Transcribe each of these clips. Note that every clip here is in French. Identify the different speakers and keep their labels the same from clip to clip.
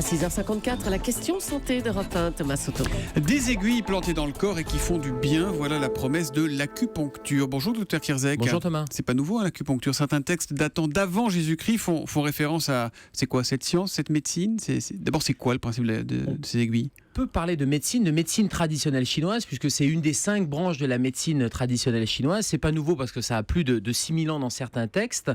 Speaker 1: 6h54, la question santé d'Europe 1, Thomas Soto.
Speaker 2: Des aiguilles plantées dans le corps et qui font du bien, voilà la promesse de l'acupuncture. Bonjour Dr Kierzek.
Speaker 3: Bonjour Thomas.
Speaker 2: C'est pas nouveau l'acupuncture, certains textes datant d'avant Jésus-Christ font référence à, c'est quoi cette science, cette médecine D'abord c'est quoi le principe de ces aiguilles?
Speaker 3: On peut parler de médecine traditionnelle chinoise, puisque c'est une des 5 branches de la médecine traditionnelle chinoise. C'est pas nouveau parce que ça a plus de 6000 ans dans certains textes.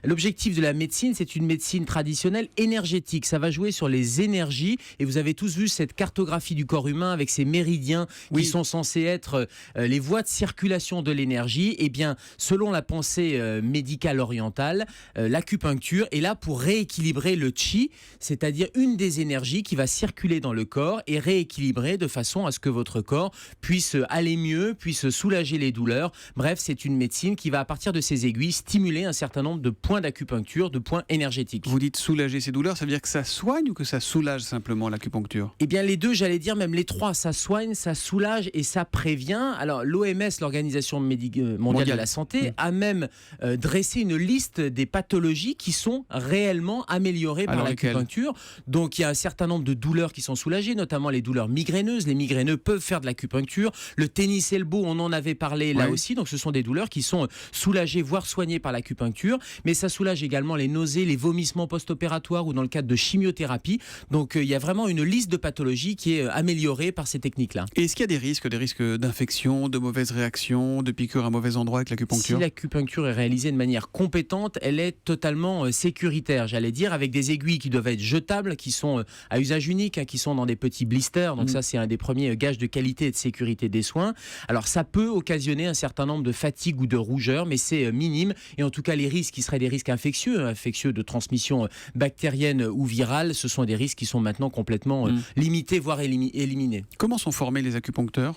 Speaker 3: L'objectif de la médecine, c'est une médecine traditionnelle énergétique. Ça va jouer sur les énergies, et vous avez tous vu cette cartographie du corps humain avec ces méridiens qui sont censés être les voies de circulation de l'énergie. Eh bien, selon la pensée médicale orientale, l'acupuncture est là pour rééquilibrer le qi, c'est-à-dire une des énergies qui va circuler dans le corps et rééquilibrer de façon à ce que votre corps puisse aller mieux, puisse soulager les douleurs. Bref, c'est une médecine qui va, à partir de ces aiguilles, stimuler un certain nombre de points d'acupuncture, de points énergétiques.
Speaker 2: Vous dites soulager ces douleurs, ça veut dire que ça soigne ou que ça soulage simplement l'acupuncture?
Speaker 3: Eh bien, les deux, j'allais dire même les trois. Ça soigne, ça soulage et ça prévient. Alors, l'OMS, l'Organisation mondiale de la santé, a même dressé une liste des pathologies qui sont réellement améliorées par l'acupuncture. Donc, il y a un certain nombre de douleurs qui sont soulagées, notamment les douleurs migraineuses. Les migraineux peuvent faire de l'acupuncture. Le tennis elbow, on en avait parlé là aussi. Donc, ce sont des douleurs qui sont soulagées, voire soignées par l'acupuncture. Mais ça soulage également les nausées, les vomissements post-opératoires ou dans le cadre de chimiothérapie. Donc, il y a vraiment une liste de pathologies qui est améliorée par ces techniques-là.
Speaker 2: Et est-ce qu'il y a des risques d'infection, de mauvaises réactions, de piqûres à mauvais endroit avec l'acupuncture?
Speaker 3: Si l'acupuncture est réalisée de manière compétente, elle est totalement sécuritaire, j'allais dire, avec des aiguilles qui doivent être jetables, qui sont à usage unique, qui sont dans des petits blisters. Donc ça, c'est un des premiers gages de qualité et de sécurité des soins. Alors, ça peut occasionner un certain nombre de fatigues ou de rougeurs, mais c'est minime. Et en tout cas, les risques qui seraient des risques infectieux de transmission bactérienne ou virale, ce sont des risques qui sont maintenant complètement limités, voire éliminés.
Speaker 2: Comment sont formés les acupuncteurs?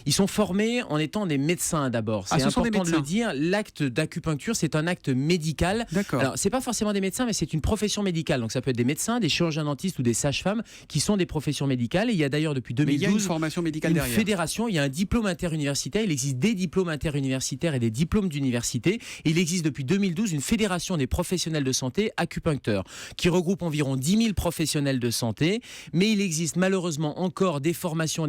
Speaker 3: Ils sont formés en étant des médecins d'abord. C'est important de le dire. L'acte d'acupuncture, c'est un acte médical.
Speaker 2: D'accord.
Speaker 3: Alors, c'est pas forcément des médecins, mais c'est une profession médicale. Donc, ça peut être des médecins, des chirurgiens dentistes ou des sages-femmes qui sont des professions médicales. Et il y a d'ailleurs depuis 2012
Speaker 2: il y a une formation médicale derrière.
Speaker 3: Fédération. Il y a un diplôme interuniversitaire. Il existe des diplômes interuniversitaires et des diplômes d'université. Et il existe depuis 2012 une fédération des professionnels de santé acupuncteurs qui regroupe environ 10 000 professionnels de santé. Mais il existe malheureusement encore des formations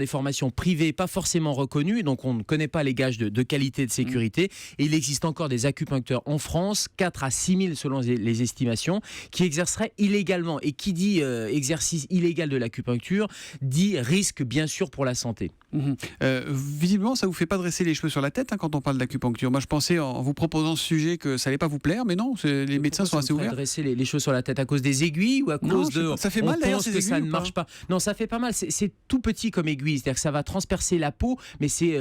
Speaker 3: privées pas forcément reconnues. Donc on ne connaît pas les gages de qualité et de sécurité. Et il existe encore des acupuncteurs en France, 4 à 6 000 selon les estimations, qui exerceraient illégalement. Et qui dit exercice illégal de l'acupuncture dit risque bien sûr pour la santé.
Speaker 2: Visiblement, ça vous fait pas dresser les cheveux sur la tête quand on parle d'acupuncture. Moi, je pensais en vous proposant ce sujet que ça allait pas vous plaire, mais non, les médecins sont assez ouverts.
Speaker 3: Dresser les cheveux sur la tête à cause des aiguilles ou à cause de...
Speaker 2: Ça fait mal d'ailleurs ces aiguilles,
Speaker 3: ça ne marche pas. Non, ça fait pas mal. C'est tout petit comme aiguille, c'est-à-dire que ça va transpercer la peau, mais c'est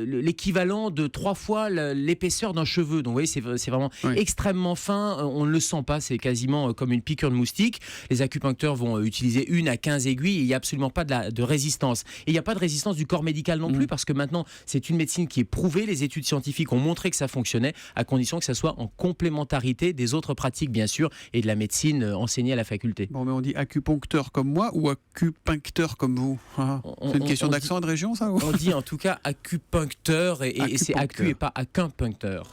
Speaker 3: l'équivalent de 3 fois l'épaisseur d'un cheveu. Donc, vous voyez, c'est vraiment extrêmement fin. On ne le sent pas. C'est quasiment comme une piqûre de moustique. Les acupuncteurs vont utiliser 1 à 15 aiguilles et il n'y a absolument pas de résistance. Et il n'y a pas de résistance du corps médical non plus, parce que maintenant, c'est une médecine qui est prouvée. Les études scientifiques ont montré que ça fonctionnait, à condition que ça soit en complémentarité des autres pratiques, bien sûr, et de la médecine enseignée à la faculté.
Speaker 2: Bon, mais on dit acupuncteur comme moi ou acupuncteur comme vous? C'est une question d'accent et de région, ça?
Speaker 3: On dit en tout cas acupuncteur, et c'est acu et pas acupuncteur.